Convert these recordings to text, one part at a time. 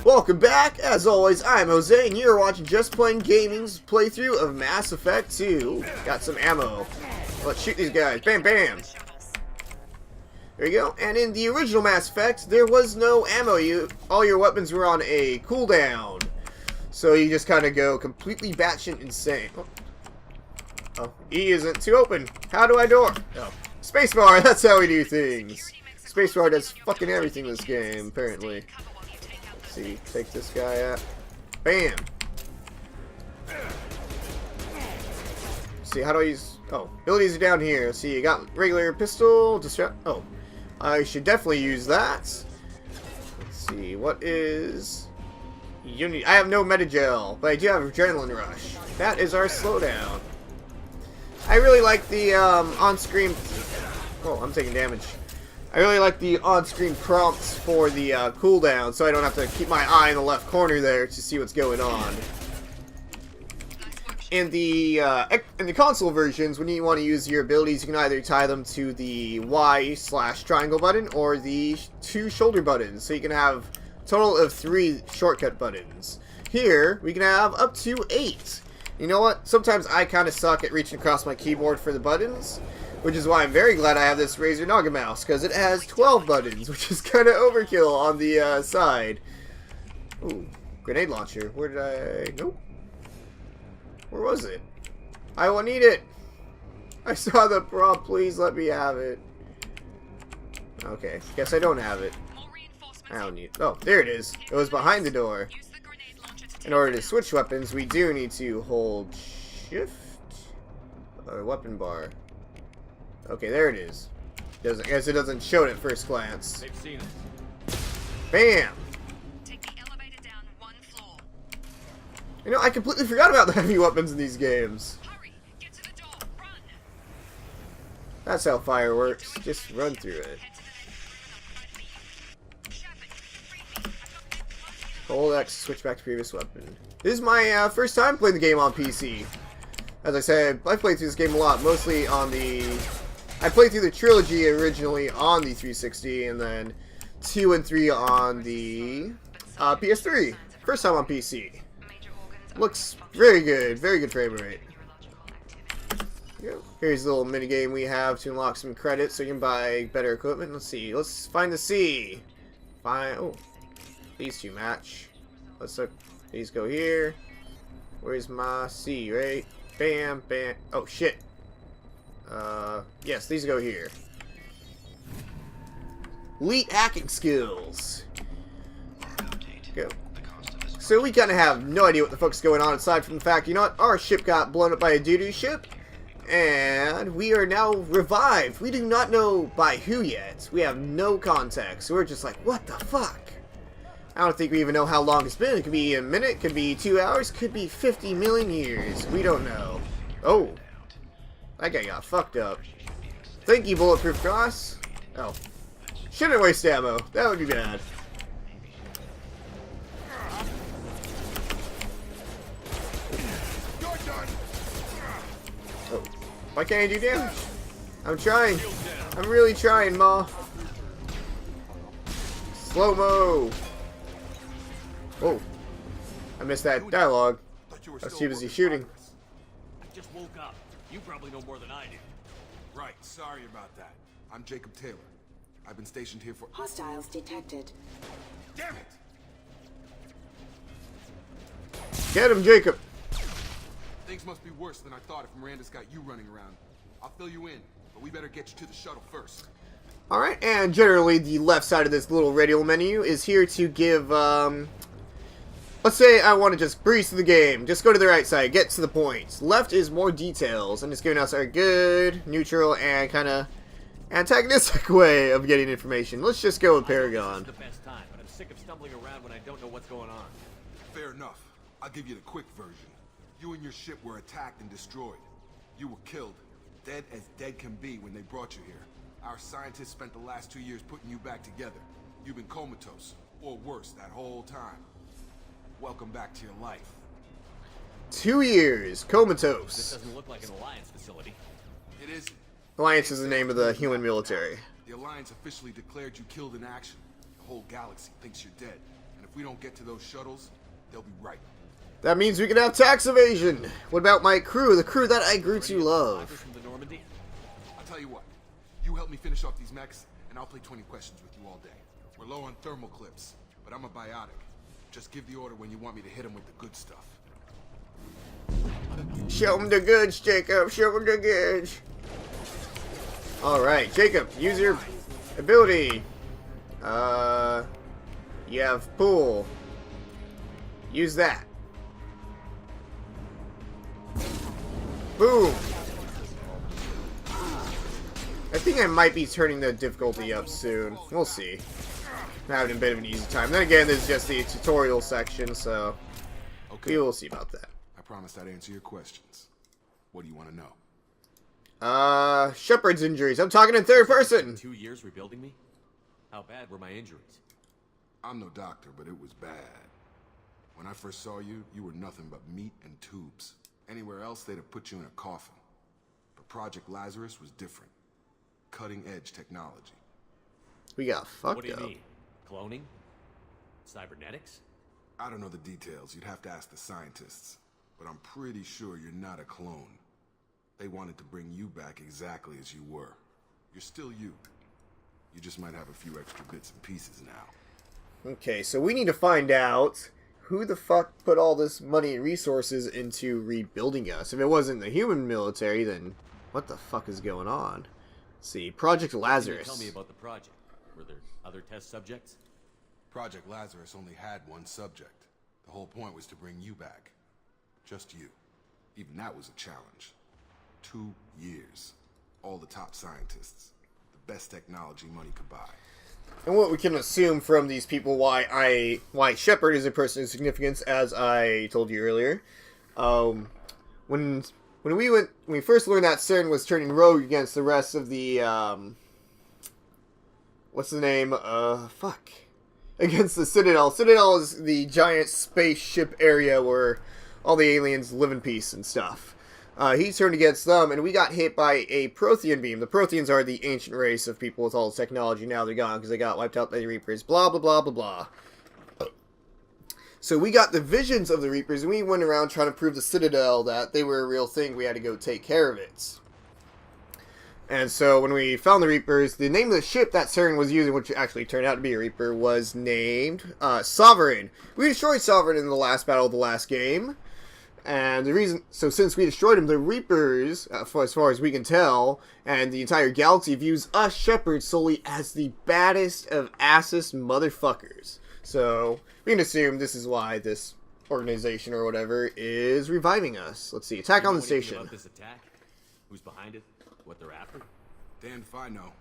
Welcome back. As always, I'm Jose, and you're watching Just Plain Gaming's playthrough of Mass Effect 2. Got some ammo. Let's shoot these guys. Bam, bam. There you go. And in the original Mass Effect, there was no ammo. All your weapons were on a cooldown. So you just kind of go completely batshit insane. Oh, E isn't too open. How do I door? Oh. Spacebar, that's how we do things. Spacebar does fucking everything in this game, apparently. See, take this guy out. Bam! See, how do I use... Oh, abilities are down here. See, you got regular pistol, disrupt... Oh, I should definitely use that. Let's see, what is... I have no Metagel, but I do have Adrenaline Rush. That is our slowdown. I really like the on-screen... Oh, I'm taking damage. I really like the on-screen prompts for the cooldown, so I don't have to keep my eye in the left corner there to see what's going on. In the console versions, when you want to use your abilities, you can either tie them to the Y/triangle button or the 2 shoulder buttons, so you can have a total of 3 shortcut buttons. Here, we can have up to 8. You know what? Sometimes I kind of suck at reaching across my keyboard for the buttons, which is why I'm very glad I have this Razer Naga mouse, because it has 12 buttons, which is kind of overkill on the side. Ooh, grenade launcher. Where did I... Nope. Where was it? I will need it. I saw the prompt. Please let me have it. Okay, guess I don't have it. I don't need... Oh, there it is. It was behind the door. In order to switch weapons, we do need to hold shift or weapon bar. Okay, there it is. I guess it doesn't show it at first glance. They've seen it. Bam! Take the elevator down 1 floor. You know, I completely forgot about the heavy weapons in these games. Hurry, get to the door, run. That's how fire works. Just run through it. Hold X to switch back to previous weapon. This is my first time playing the game on PC. As I said, I played through this game a lot, mostly on the... I played through the trilogy originally on the 360, and then 2 and 3 on the PS3. First time on PC. Looks very good frame rate. Here's a little mini game we have to unlock some credits so you can buy better equipment. Let's see. Let's find the C. Oh, these 2 match. Let's look. These go here. Where's my C? Right. Bam, bam. Oh shit. Yes, these go here. Elite hacking skills. Go. So we kind of have no idea what the fuck's going on aside from the fact, you know what, our ship got blown up by a doo-doo ship, and we are now revived. We do not know by who yet. We have no context. So we're just like, what the fuck? I don't think we even know how long it's been. It could be a minute, could be 2 hours, could be 50 million years. We don't know. Oh. That guy got fucked up. Thank you, Bulletproof Cross. Oh. Shouldn't waste ammo. That would be bad. Oh. Why can't I do damage? I'm trying. I'm really trying, Ma. Slow-mo. Oh. I missed that dialogue. I was too busy shooting. I just woke up. You probably know more than I do. Right, sorry about that. I'm Jacob Taylor. I've been stationed here for... Hostiles detected. Damn it! Get him, Jacob. Things must be worse than I thought if Miranda's got you running around. I'll fill you in, but we better get you to the shuttle first. Alright, and generally the left side of this little radial menu is here to give, let's say I want to just breeze through the game. Just go to the right side, get to the point. Left is more details, and it's giving us our good, neutral, and kind of antagonistic way of getting information. Let's just go with Paragon. This is the best time, but I'm sick of stumbling around when I don't know what's going on. Fair enough. I'll give you the quick version. You and your ship were attacked and destroyed. You were killed, dead as dead can be when they brought you here. Our scientists spent the last 2 years putting you back together. You've been comatose, or worse, that whole time. Welcome back to your life. 2 years, comatose. This doesn't look like an Alliance facility. It is. Alliance is the name of the human military. The Alliance officially declared you killed in action. The whole galaxy thinks you're dead. And if If we don't get to those shuttles, they'll be right. That means we can have tax evasion. What about my crew, the crew that I grew to love? From the Normandy? I'll tell you what. You help me finish off these mechs, and I'll play 20 questions with you all day. We're low on thermal clips, but I'm a biotic. Just give the order when you want me to hit them with the good stuff. Show him the goods, Jacob. Show him the goods. Alright, Jacob, use your ability. You have pool. Use that. Boom. I think I might be turning the difficulty up soon. We'll see. I'm having a bit of an easy time. Then again, this is just the tutorial section, so we will see about that. I promised I'd answer your questions. What do you want to know? Shepard's injuries. I'm talking in third person. 2 years rebuilding me? How bad were my injuries? I'm no doctor, but it was bad. When I first saw you, you were nothing but meat and tubes. Anywhere else, they'd have put you in a coffin. But Project Lazarus was different. Cutting-edge technology. We got fucked What do you up. mean? Cloning? Cybernetics? I don't know the details. You'd have to ask the scientists. But I'm pretty sure you're not a clone. They wanted to bring you back exactly as you were. You're still you. You just might have a few extra bits and pieces now. Okay, so we need to find out who the fuck put all this money and resources into rebuilding us. If it wasn't the human military, then what the fuck is going on? Let's see, Project Lazarus. Tell me about the project. Were there other test subjects? Project Lazarus only had one subject. The whole point was to bring you back. Just you. Even that was a challenge. 2 years. All the top scientists. The best technology money could buy. And what we can assume from these people why Shepard is a person of significance, as I told you earlier. When we first learned that CERN was turning rogue against the rest of the what's the name? Against the Citadel. Citadel is the giant spaceship area where all the aliens live in peace and stuff. He turned against them, and we got hit by a Prothean beam. The Protheans are the ancient race of people with all the technology. Now they're gone because they got wiped out by the Reapers. Blah, blah, blah, blah, blah. So we got the visions of the Reapers, and we went around trying to prove the Citadel that they were a real thing. We had to go take care of it. And so when we found the Reapers, the name of the ship that CERN was using, which actually turned out to be a Reaper, was named Sovereign. We destroyed Sovereign in the last battle of the last game. And the reason, so since we destroyed him, the Reapers, as far as we can tell, and the entire galaxy views us Shepard solely as the baddest of assest motherfuckers. So we can assume this is why this organization or whatever is reviving us. Let's see, attack on the station. About this attack? Who's behind it? What they're after? Damned if I know.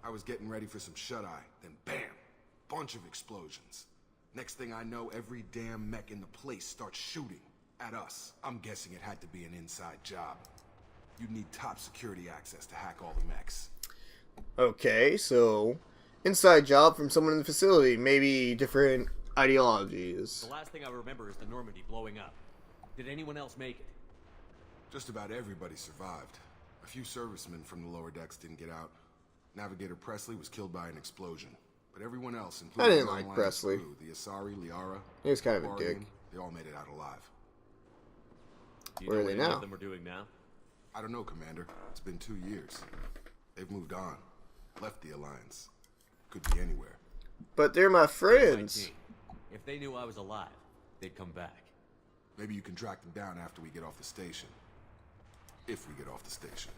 I was getting ready for some shut-eye, then bam! Bunch of explosions. Next thing I know, every damn mech in the place starts shooting. At us. I'm guessing it had to be an inside job. You'd need top security access to hack all the mechs. Okay, so inside job from someone in the facility, maybe different ideologies. The last thing I remember is the Normandy blowing up. Did anyone else make it? Just about everybody survived. A few servicemen from the lower decks didn't get out. Navigator Presley was killed by an explosion. But everyone else, including I didn't the like Alliance Presley. crew, the Asari, Liara, He was kind of a Guardian, dick. they all made it out alive. Do you Where know are what they any now? of them are doing now? I don't know, Commander. It's been 2 years. They've moved on. Left the Alliance. Could be anywhere. But they're my friends. If they knew I was alive, they'd come back. Maybe you can track them down after we get off the station. If we get off the station.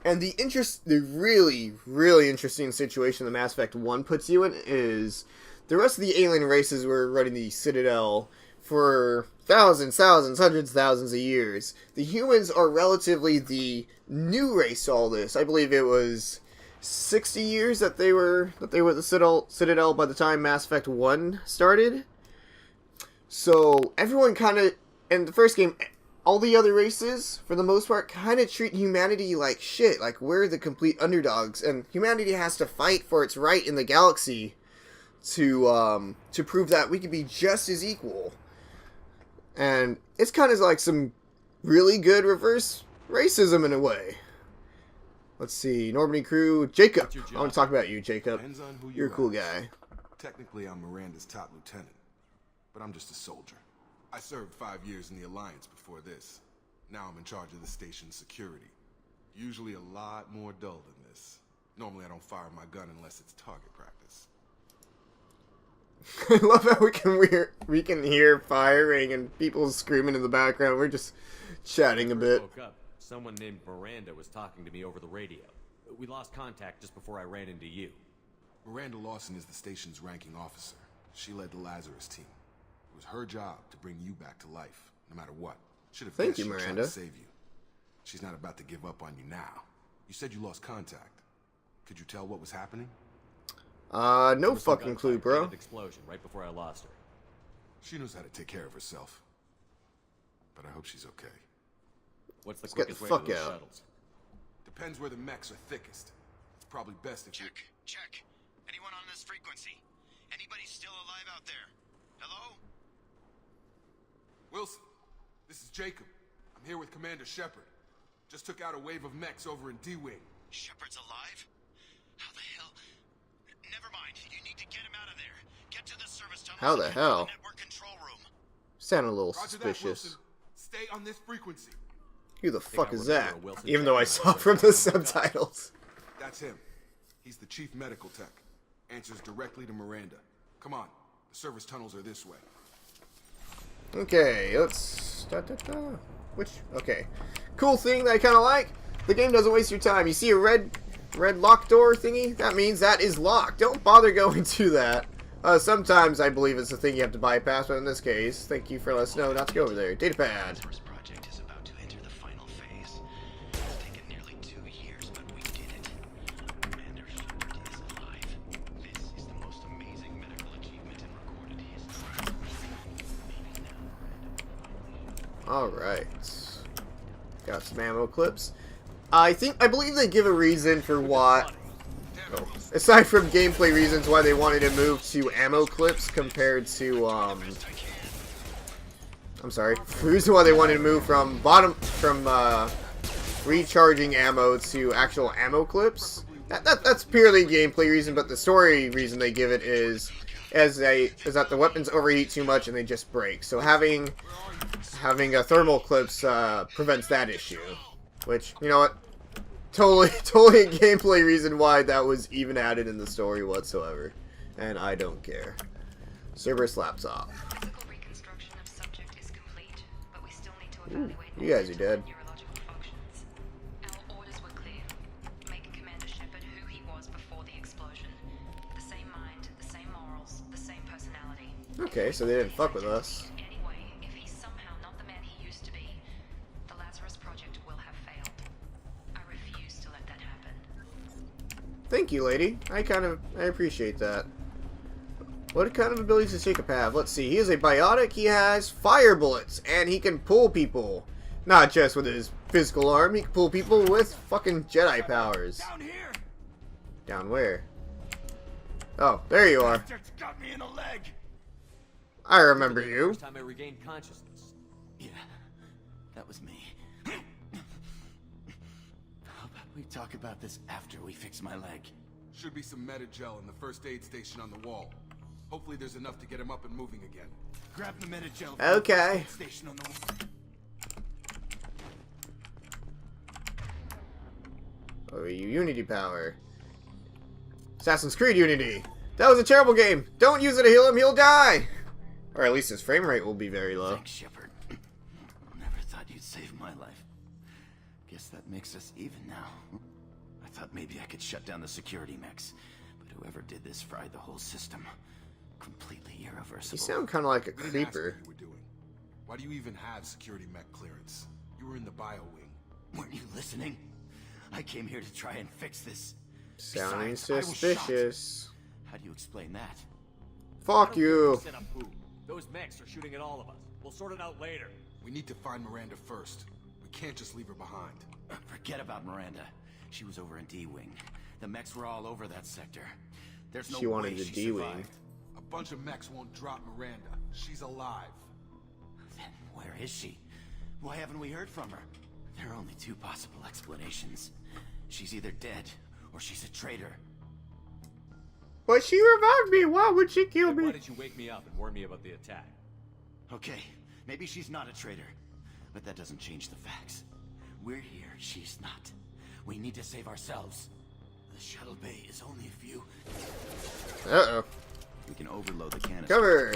And the really, really interesting situation that Mass Effect 1 puts you in is the rest of the alien races were running the Citadel for thousands, hundreds of thousands of years. The humans are relatively the new race to all this. I believe it was 60 years that they were at the Citadel by the time Mass Effect 1 started. So everyone kind of, in the first game, all the other races, for the most part, kind of treat humanity like shit. Like, we're the complete underdogs. And humanity has to fight for its right in the galaxy to prove that we can be just as equal. And it's kind of like some really good reverse racism in a way. Let's see, Normandy crew, Jacob. What's your job? I want to talk about you, Jacob. Depends on who You're a cool ask. guy. Technically, I'm Miranda's top lieutenant. but I'm just a soldier. I served 5 years in the Alliance before this. Now I'm in charge of the station's security. Usually a lot more dull than this. Normally I don't fire my gun unless it's target practice. I love how we can hear firing and people screaming in the background. We're just chatting a bit. Woke up. Someone named Miranda was talking to me over the radio. We lost contact just before I ran into you. Miranda Lawson is the station's ranking officer. She led the Lazarus team. It was her job to bring you back to life, no matter what. Should have Thank guessed you, she'd try Miranda. to save you. She's not about to give up on you now. You said you lost contact. Could you tell what was happening? No There was some fucking clue, gunfire, bro. fainted explosion right before I lost her. She knows how to take care of herself. But I hope she's okay. What's the Let's get quickest the way fuck to those out. shuttles? Depends where the mechs are thickest. It's probably best if you... Check. Anyone on this frequency? Anybody still alive out there? Hello? Wilson, this is Jacob. I'm here with Commander Shepard. Just took out a wave of mechs over in D-Wing. Shepard's alive? How the hell? Never mind. You need to get him out of there. Get to the service tunnel. How the hell? Network control room. Sound a little Roger that, suspicious. Wilson. Stay on this frequency. Who the fuck I is remember that? Wilson Even though I checking saw my from the subtitles. That's him. He's the chief medical tech. Answers directly to Miranda. Come on. The service tunnels are this way. Okay, let's... Which... Okay. Cool thing that I kind of like. The game doesn't waste your time. You see a red lock door thingy? That means that is locked. Don't bother going to that. Sometimes I believe it's a thing you have to bypass, but in this case, thank you for letting us know not to go over there. Datapad. Lazarus project is about to enter the final phase. It's taken nearly 2 years, but we did it. Commander Shepard is alive. This is the most amazing medical achievement in recorded history. Maybe now. Alright. Got some ammo clips. I believe they give a reason for why... Oh. Aside from gameplay reasons why they wanted to move to ammo clips compared to, I'm sorry. The reason why they wanted to move from recharging ammo to actual ammo clips. That's purely gameplay reason, but the story reason they give it is that the weapons overheat too much and they just break. So having a thermal clips prevents that issue. Which, you know what? Totally a gameplay reason why that was even added in the story whatsoever. And I don't care. Cerberus laptop. Physical reconstruction of subject is complete, but we still need to evaluate you guys are mental dead. and neurological functions. Our orders were clear. Make Commander Shepard who he was before the explosion. The same mind, the same morals, the same personality. Okay, so they didn't fuck with us. Anyway, if he's somehow not the man he used to be, the Lazarus Project will have failed. I refuse to let that happen. Thank you, lady. I appreciate that. What kind of abilities does Jacob have? Let's see. He is a biotic. He has fire bullets, and he can pull people. Not just with his physical arm. He can pull people with fucking Jedi powers. Down here! Down where? Oh, there you are. Bastards got me in the leg! I remember you. First time I regained consciousness. Yeah, that was me. How about we talk about this after we fix my leg? Should be some Metagel in the first aid station on the wall. Hopefully there's enough to get him up and moving again. Grab the Metagel. Okay. Station on the Oh, Unity power. Assassin's Creed Unity. That was a terrible game. Don't use it to heal him. He'll die. Or at least his frame rate will be very low. Thanks, Shepard. Never thought you'd save my life. Guess that makes us even now. I thought maybe I could shut down the security mechs, but whoever did this fried the whole system. Completely irreversible. You sound kind of like a We didn't ask creeper. what you were doing. Why do you even have security mech clearance? You were in the bio wing. Weren't you listening? I came here to try and fix this. Sounding Besides, I was suspicious. How do you explain that? Fuck you. Set up who? Those mechs are shooting at all of us. We'll sort it out later. We need to find Miranda first. We can't just leave her behind. Forget about Miranda. She was over in D-Wing. The mechs were all over that sector. There's no She wanted way the she D-Wing. survived. A bunch of mechs won't drop Miranda. She's alive. Then where is she? Why haven't we heard from her? There are only two possible explanations. She's either dead, or she's a traitor. But she revived me. Why would she kill Then why me? did you wake me up and warn me about the attack? Okay, maybe she's not a traitor, but that doesn't change the facts. We're here, she's not. We need to save ourselves. The shuttle bay is only a few. Uh-oh. We can overload the canister. Cover!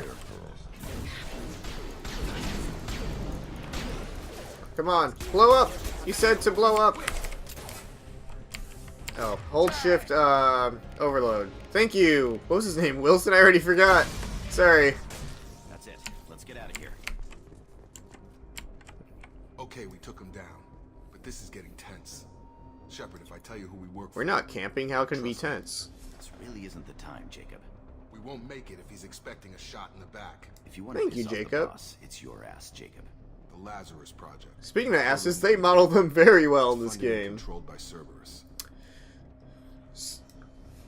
Come on, blow up! You said to blow up! Oh, hold shift, overload. Thank you! What was his name? Wilson? I already forgot. Sorry. That's it. Let's get out of here. Okay, we took him down. But this is getting tense. Shepard, if I tell you who we work for... We're not camping, how can it be tense? This really isn't the time, Jacob. We won't make it if he's expecting a shot in the back. If you want Thank to you, piss off the Jacob. boss, it's your ass, Jacob. The Lazarus Project. Speaking of asses, they model them very well in this Funded and game. Controlled by Cerberus.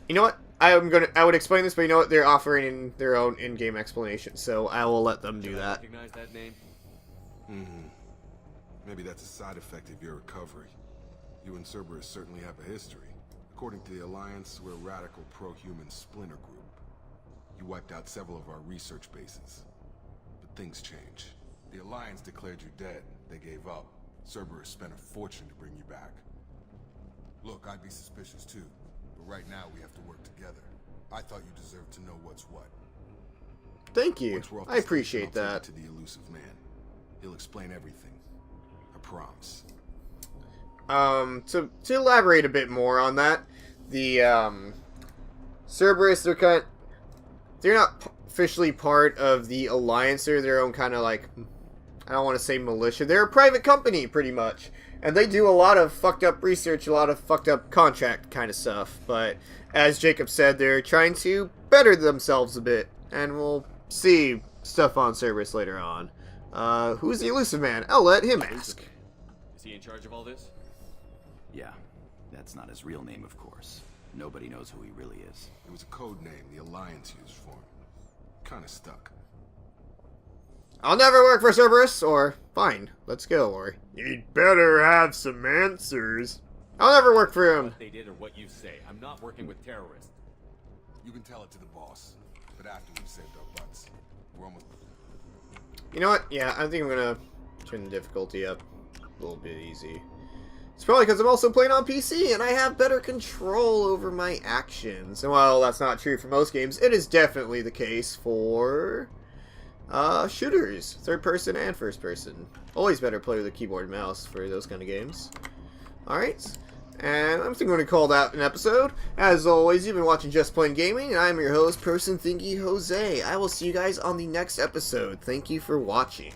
You know what? I would explain this, but you know what? They're offering their own in-game explanation, so I will let them do that. Recognize that name? Maybe that's a side effect of your recovery. You and Cerberus certainly have a history. According to the Alliance, we're a radical pro-human splinter group. You wiped out several of our research bases. But things change. The Alliance declared you dead. They gave up. Cerberus spent a fortune to bring you back. Look, I'd be suspicious too. But right now we have to work together. I thought you deserved to know what's what. Thank you. Once we're off the I appreciate station, I'll that. take you to the elusive man. He'll explain everything. I promise. To elaborate a bit more on that, the Cerberus, they're not officially part of the Alliance. They're their own kind of like, I don't want to say militia. They're a private company, pretty much, and they do a lot of fucked up research, a lot of fucked up contract kind of stuff. But as Jacob said, they're trying to better themselves a bit, and we'll see stuff on Cerberus later on. Who's the elusive man? I'll let him ask. Is he in charge of all this? Yeah, that's not his real name, of course. Nobody knows who he really is. It was a code name the Alliance used for him. Kinda stuck. I'll never work for Cerberus, or fine, let's go, or you'd better have some answers. I'll never work for him. What they did or what you say. I'm not working with terrorists. You can tell it to the boss, but after we've saved our butts. We're almost... You know what? Yeah, I think I'm gonna turn the difficulty up a little bit easy. It's probably because I'm also playing on PC and I have better control over my actions. And while that's not true for most games, it is definitely the case for shooters, third person and first person. Always better play with a keyboard and mouse for those kind of games. Alright, and I'm going to call that an episode. As always, you've been watching Just Plain Gaming, and I'm your host, Person Thinky Jose. I will see you guys on the next episode. Thank you for watching.